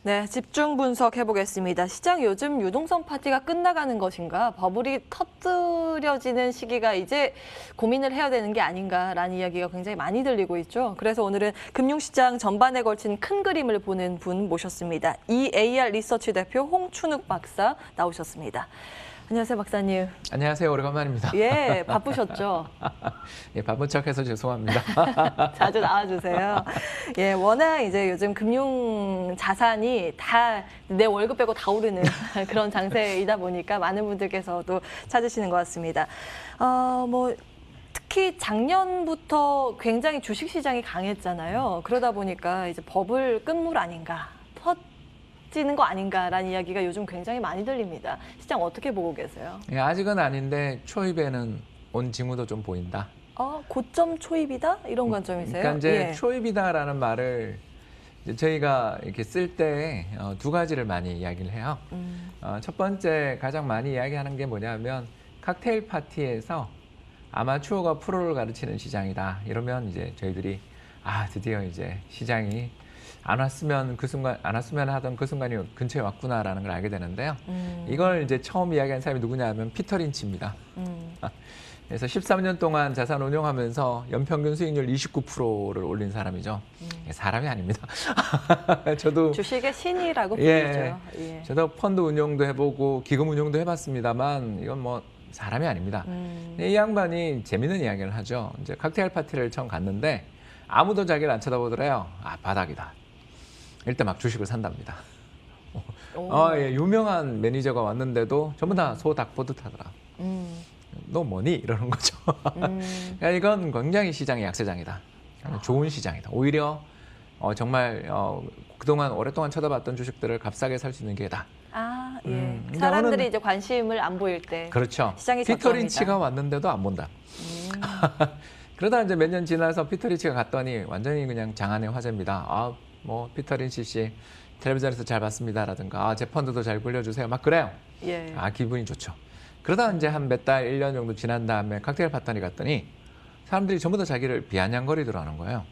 네, 집중 분석해 보겠습니다. 시장 요즘 유동성 파티가 끝나가는 것인가, 버블이 터뜨려지는 시기가 이제 고민을 해야 되는 게 아닌가라는 이야기가 굉장히 많이 들리고 있죠. 그래서 오늘은 금융시장 전반에 걸친 큰 그림을 보는 분 모셨습니다. EAR 리서치 대표 홍춘욱 박사 나오셨습니다. 안녕하세요, 박사님. 안녕하세요. 오래간만입니다. 예, 바쁘셨죠? 예, 바쁜 척해서 죄송합니다. 자주 나와주세요. 예, 워낙 이제 요즘 금융 자산이 다 내 월급 빼고 다 오르는 그런 장세이다 보니까 많은 분들께서도 찾으시는 것 같습니다. 특히 작년부터 굉장히 주식 시장이 강했잖아요. 그러다 보니까 이제 버블 끝물 아닌가, 터지는 거 아닌가라는 이야기가 요즘 굉장히 많이 들립니다. 시장 어떻게 보고 계세요? 예, 아직은 아닌데 초입에는 온 징후도 좀 보인다. 고점 초입이다? 이런 관점이세요? 그러니까 이제 예. 초입이다라는 말을 이제 저희가 이렇게 쓸 때 두 가지를 많이 이야기를 해요. 첫 번째 가장 많이 이야기하는 게 뭐냐면 칵테일 파티에서 아마추어가 프로를 가르치는 시장이다. 이러면 이제 저희들이 드디어 이제 시장이 안 왔으면 하던 그 순간이 근처에 왔구나라는 걸 알게 되는데요. 이걸 이제 처음 이야기한 사람이 누구냐면 피터 린치입니다. 그래서 13년 동안 자산 운용하면서 연평균 수익률 29%를 올린 사람이죠. 사람이 아닙니다. 저도 주식의 신이라고 불리죠. 예. 저도 펀드 운용도 해보고 기금 운용도 해봤습니다만 이건 뭐 사람이 아닙니다. 이 양반이 재밌는 이야기를 하죠. 이제 칵테일 파티를 처음 갔는데 아무도 자기를 안 쳐다보더래요. 바닥이다. 일단 막 주식을 산답니다. 예, 유명한 매니저가 왔는데도 전부 다 소 닭 보듯 하더라. 너 뭐니? 이러는 거죠. 그러니까 이건 굉장히 시장의 약세장이다. 좋은 시장이다. 오히려 정말 그동안 오랫동안 쳐다봤던 주식들을 값싸게 살 수 있는 기회다. 예. 사람들이 이제 관심을 안 보일 때. 그렇죠. 시장이 피터 린치가 왔는데도 안 본다. 그러다 이제 몇 년 지나서 피터 린치가 갔더니 완전히 그냥 장안의 화제입니다. 피터 린치 씨 텔레비전에서 잘 봤습니다라든가 제 펀드도 잘 굴려주세요. 막 그래요. 예. 기분이 좋죠. 그러다 이제 한 몇 달, 1년 정도 지난 다음에 칵테일 파티에 갔더니 사람들이 전부 다 자기를 비아냥거리더라 하는 거예요.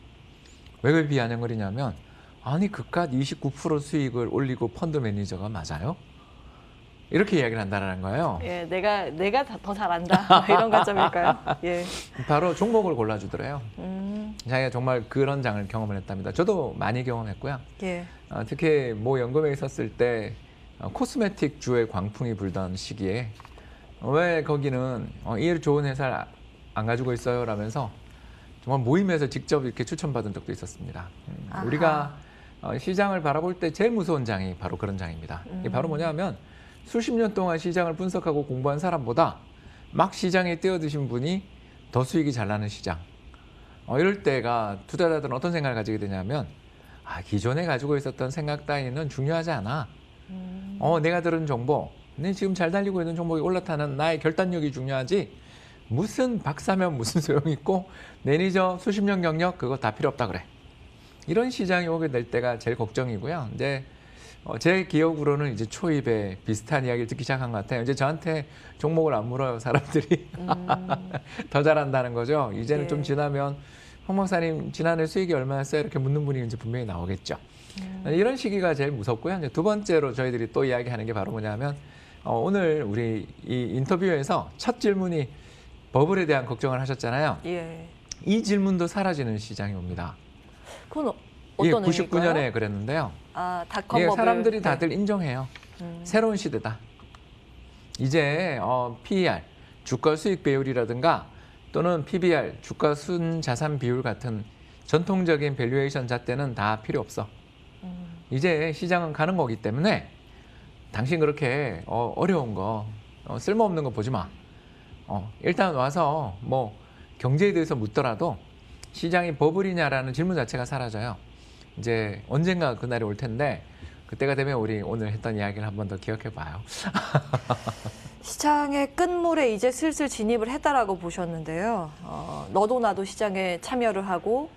왜 비아냥거리냐면 그깟 29% 수익을 올리고 펀드 매니저가 맞아요? 이렇게 이야기를 한다는 거예요. 예, 내가 더 잘한다 이런 관점일까요? 예. 바로 종목을 골라주더래요. 자기가 정말 그런 장을 경험을 했답니다. 저도 많이 경험했고요. 예. 특히 모 연금에 있었을 때 코스메틱 주의 광풍이 불던 시기에 왜 거기는 이 좋은 회사를 안 가지고 있어요? 라면서 정말 모임에서 직접 이렇게 추천받은 적도 있었습니다. 우리가 시장을 바라볼 때 제일 무서운 장이 바로 그런 장입니다. 이게 바로 뭐냐면 수십 년 동안 시장을 분석하고 공부한 사람보다 막 시장에 뛰어드신 분이 더 수익이 잘 나는 시장. 이럴 때가 투자자들은 어떤 생각을 가지게 되냐면 기존에 가지고 있었던 생각 따위는 중요하지 않아. 내가 들은 정보, 지금 잘 달리고 있는 종목이 올라타는 나의 결단력이 중요하지. 무슨 박사면 무슨 소용있고 매니저 수십 년 경력 그거 다 필요 없다 그래. 이런 시장이 오게 될 때가 제일 걱정이고요. 이제 제 기억으로는 이제 초입에 비슷한 이야기를 듣기 시작한 것 같아요. 이제 저한테 종목을 안 물어요, 사람들이. 더 잘한다는 거죠. 이제는 좀 지나면 홍 박사님 지난해 수익이 얼마였어요? 이렇게 묻는 분이 이제 분명히 나오겠죠. 이런 시기가 제일 무섭고요. 이제 두 번째로 저희들이 또 이야기하는 게 바로 뭐냐면 오늘 우리 이 인터뷰에서 첫 질문이 버블에 대한 걱정을 하셨잖아요. 예. 이 질문도 사라지는 시장이 옵니다. 그건 어떤 의미일까요? 99년에 그랬는데요. 닷컴 버블. 사람들이 다들 인정해요. 새로운 시대다. 이제 PER, 주가 수익 배율이라든가 또는 PBR, 주가 순자산 비율 같은 전통적인 밸류에이션 잣대는 다 필요 없어. 이제 시장은 가는 거기 때문에 당신 그렇게 어려운 거, 쓸모없는 거 보지 마. 일단 와서 뭐 경제에 대해서 묻더라도 시장이 버블이냐라는 질문 자체가 사라져요. 이제 언젠가 그날이 올 텐데 그때가 되면 우리 오늘 했던 이야기를 한 번 더 기억해 봐요. 시장의 끝물에 이제 슬슬 진입을 했다라고 보셨는데요. 너도 나도 시장에 참여를 하고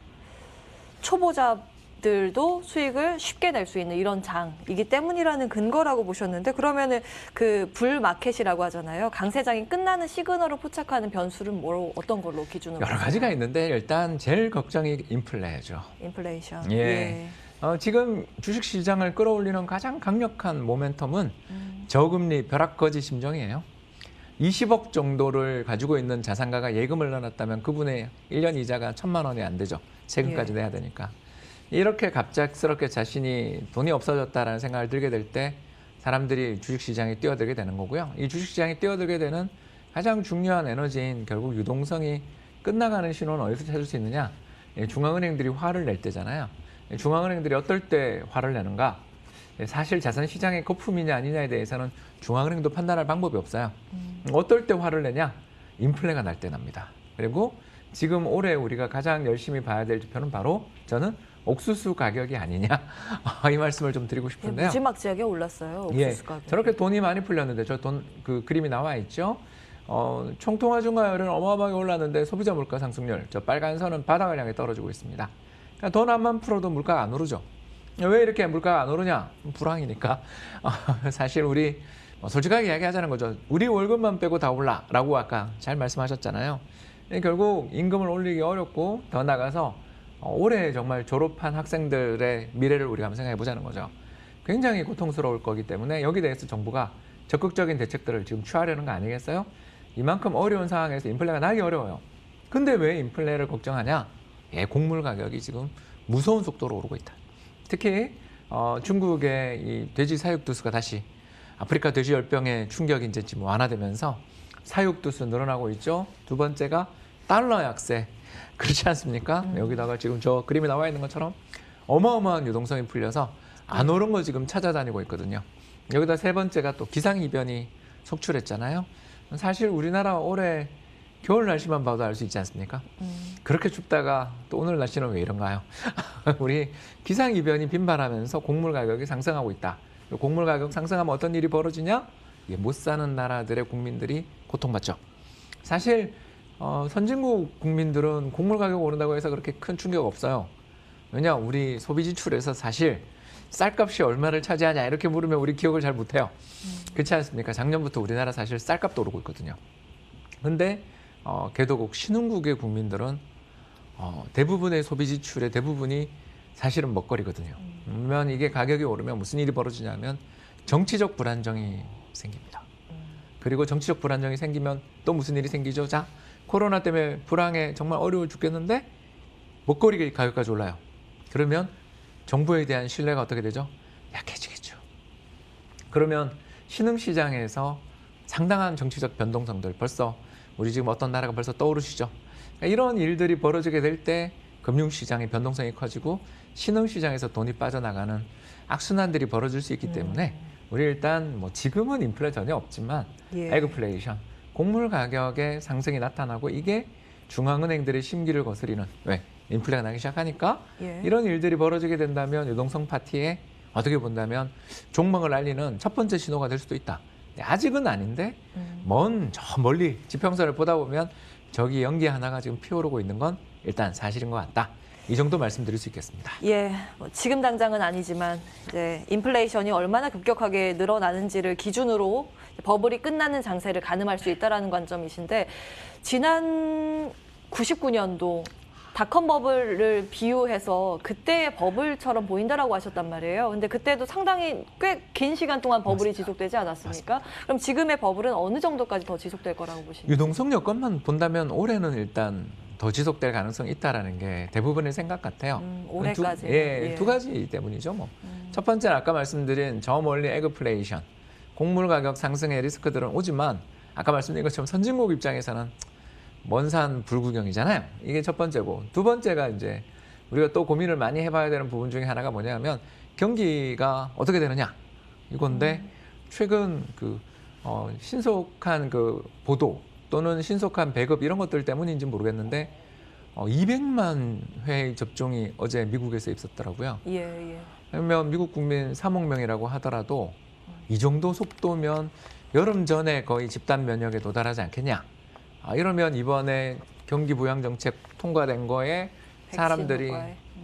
초보자들도 수익을 쉽게 낼 수 있는 이런 장이기 때문이라는 근거라고 보셨는데, 그러면은 그 불마켓이라고 하잖아요. 강세장이 끝나는 시그널을 포착하는 변수는 어떤 걸로 기준으로? 여러 가지가 있는데 일단 제일 걱정이 인플레죠. 인플레이션. 예. 지금 주식시장을 끌어올리는 가장 강력한 모멘텀은 저금리 벼락거지 심정이에요. 20억 정도를 가지고 있는 자산가가 예금을 넣어놨다면 그분의 1년 이자가 1,000만 원이 안 되죠. 세금까지 내야 되니까. 이렇게 갑작스럽게 자신이 돈이 없어졌다라는 생각을 들게 될 때 사람들이 주식시장에 뛰어들게 되는 거고요. 이 주식시장에 뛰어들게 되는 가장 중요한 에너지인 결국 유동성이 끝나가는 신호는 어디서 찾을 수 있느냐? 중앙은행들이 화를 낼 때잖아요. 중앙은행들이 어떨 때 화를 내는가? 사실 자산시장의 거품이냐 아니냐에 대해서는 중앙은행도 판단할 방법이 없어요. 어떨 때 화를 내냐? 인플레가 날 때 납니다. 그리고 지금 올해 우리가 가장 열심히 봐야 될 지표는 바로 저는 옥수수 가격이 아니냐 이 말씀을 좀 드리고 싶은데요. 무지막지하게 올랐어요. 옥수수 가격. 저렇게 돈이 많이 풀렸는데 저 돈 그 그림이 나와 있죠. 총통화 중과율은 어마어마하게 올랐는데 소비자 물가 상승률 저 빨간 선은 바닥을 향해 떨어지고 있습니다. 그러니까 돈 안만 풀어도 물가가 안 오르죠. 왜 이렇게 물가가 안 오르냐? 불황이니까. 사실 우리 솔직하게 이야기하자는 거죠. 우리 월급만 빼고 다 올라라고 아까 잘 말씀하셨잖아요. 결국 임금을 올리기 어렵고 더 나가서 올해 정말 졸업한 학생들의 미래를 우리가 한번 생각해 보자는 거죠. 굉장히 고통스러울 거기 때문에 여기 대해서 정부가 적극적인 대책들을 지금 취하려는 거 아니겠어요? 이만큼 어려운 상황에서 인플레가 나기 어려워요. 근데 왜 인플레를 걱정하냐? 곡물 가격이 지금 무서운 속도로 오르고 있다. 특히 중국의 이 돼지 사육두수가 다시 아프리카 돼지열병의 충격이 이제 지금 완화되면서 사육두수 늘어나고 있죠. 두 번째가 달러 약세. 그렇지 않습니까? 여기다가 지금 저 그림이 나와 있는 것처럼 어마어마한 유동성이 풀려서 안 오른 거 지금 찾아다니고 있거든요. 여기다 세 번째가 또 기상이변이 속출했잖아요. 사실 우리나라 올해 겨울 날씨만 봐도 알 수 있지 않습니까? 그렇게 춥다가 또 오늘 날씨는 왜 이런가요? 우리 기상이변이 빈발하면서 곡물 가격이 상승하고 있다. 곡물 가격 상승하면 어떤 일이 벌어지냐? 못 사는 나라들의 국민들이 고통받죠. 사실 선진국 국민들은 곡물 가격 오른다고 해서 그렇게 큰 충격 없어요. 왜냐? 우리 소비 지출에서 사실 쌀값이 얼마를 차지하냐 이렇게 물으면 우리 기억을 잘 못해요. 그렇지 않습니까? 작년부터 우리나라 사실 쌀값도 오르고 있거든요. 근데 개도국 신흥국의 국민들은 대부분의 소비 지출의 대부분이 사실은 먹거리거든요. 그러면 이게 가격이 오르면 무슨 일이 벌어지냐면 정치적 불안정이 생깁니다. 그리고 정치적 불안정이 생기면 또 무슨 일이 생기죠? 자, 코로나 때문에 불황에 정말 어려워 죽겠는데 먹거리 가격까지 올라요. 그러면 정부에 대한 신뢰가 어떻게 되죠? 약해지겠죠. 그러면 신흥시장에서 상당한 정치적 변동성들 벌써 우리 지금 어떤 나라가 벌써 떠오르시죠? 그러니까 이런 일들이 벌어지게 될 때 금융시장의 변동성이 커지고 신흥시장에서 돈이 빠져나가는 악순환들이 벌어질 수 있기 때문에 우리 일단 뭐 지금은 인플레 전혀 없지만 에그플레이션, 곡물 가격의 상승이 나타나고 이게 중앙은행들의 심기를 거스리는 왜? 인플레가 나기 시작하니까 이런 일들이 벌어지게 된다면 유동성 파티에 어떻게 본다면 종막을 알리는 첫 번째 신호가 될 수도 있다. 아직은 아닌데 저 멀리 지평선을 보다 보면 저기 연기 하나가 지금 피어오르고 있는 건 일단 사실인 것 같다. 이 정도 말씀드릴 수 있겠습니다. 뭐 지금 당장은 아니지만 이제 인플레이션이 얼마나 급격하게 늘어나는지를 기준으로 버블이 끝나는 장세를 가늠할 수 있다라는 관점이신데 지난 99년도 닷컴 버블을 비유해서 그때의 버블처럼 보인다라고 하셨단 말이에요. 근데 그때도 상당히 꽤 긴 시간 동안 버블이 맞습니다. 지속되지 않았습니까? 맞습니다. 그럼 지금의 버블은 어느 정도까지 더 지속될 거라고 보십니까? 유동성 여건만 본다면 올해는 일단 더 지속될 가능성이 있다라는 게 대부분의 생각 같아요. 올해까지. 두 가지 때문이죠. 뭐. 첫 번째는 아까 말씀드린 저 멀리 에그플레이션, 곡물 가격 상승의 리스크들은 오지만 아까 말씀드린 것처럼 선진국 입장에서는 먼산 불구경이잖아요. 이게 첫 번째고 두 번째가 이제 우리가 또 고민을 많이 해봐야 되는 부분 중에 하나가 뭐냐면 경기가 어떻게 되느냐 이건데 최근 신속한 보도 또는 신속한 배급 이런 것들 때문인지 모르겠는데 200만 회 접종이 어제 미국에서 있었더라고요. 그러면 미국 국민 3억 명이라고 하더라도 이 정도 속도면 여름 전에 거의 집단 면역에 도달하지 않겠냐. 이러면 이번에 경기 부양 정책 통과된 거에 사람들이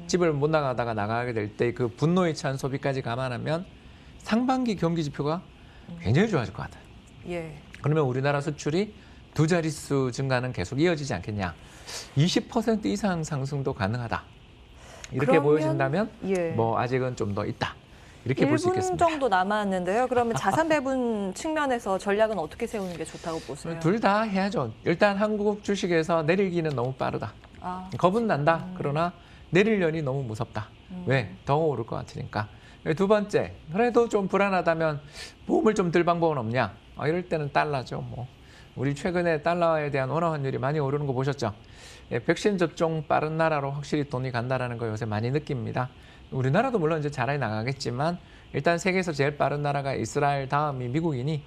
집을 못 나가다가 나가게 될 때 그 분노에 찬 소비까지 감안하면 상반기 경기 지표가 굉장히 좋아질 것 같아요. 그러면 우리나라 수출이 두 자릿수 증가는 계속 이어지지 않겠냐. 20% 이상 상승도 가능하다. 이렇게 그러면, 보여진다면 예. 뭐 아직은 좀 더 있다. 이렇게 볼 수 1분 있겠습니다. 정도 남았는데요. 그러면 자산 배분 측면에서 전략은 어떻게 세우는 게 좋다고 보세요? 둘 다 해야죠. 일단 한국 주식에서 내리기는 너무 빠르다. 아, 겁은 난다. 그러나 내리려니 너무 무섭다. 왜? 더 오를 것 같으니까. 두 번째, 그래도 좀 불안하다면 보험을 좀 들 방법은 없냐? 이럴 때는 달러죠. 뭐 우리 최근에 달러에 대한 원화 환율이 많이 오르는 거 보셨죠? 백신 접종 빠른 나라로 확실히 돈이 간다라는 거 요새 많이 느낍니다. 우리나라도 물론 이제 잘 나가겠지만 일단 세계에서 제일 빠른 나라가 이스라엘 다음이 미국이니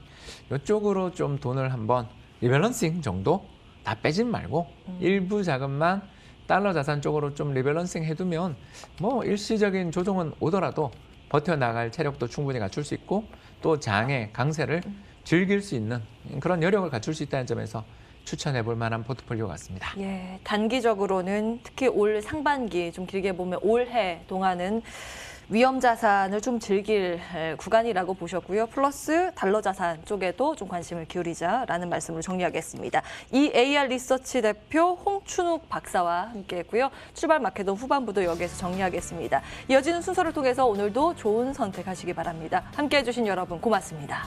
이쪽으로 좀 돈을 한번 리밸런싱 정도 다 빼진 말고 일부 자금만 달러 자산 쪽으로 좀 리밸런싱 해두면 뭐 일시적인 조정은 오더라도 버텨나갈 체력도 충분히 갖출 수 있고 또 장의 강세를 즐길 수 있는 그런 여력을 갖출 수 있다는 점에서 추천해 볼 만한 포트폴리오 같습니다. 예, 단기적으로는 특히 올 상반기 좀 길게 보면 올해 동안은 위험 자산을 좀 즐길 구간이라고 보셨고요. 플러스 달러 자산 쪽에도 좀 관심을 기울이자라는 말씀으로 정리하겠습니다. EAR 리서치 대표 홍춘욱 박사와 함께했고요. 출발 마케동 후반부도 여기에서 정리하겠습니다. 이어지는 순서를 통해서 오늘도 좋은 선택하시기 바랍니다. 함께해 주신 여러분 고맙습니다.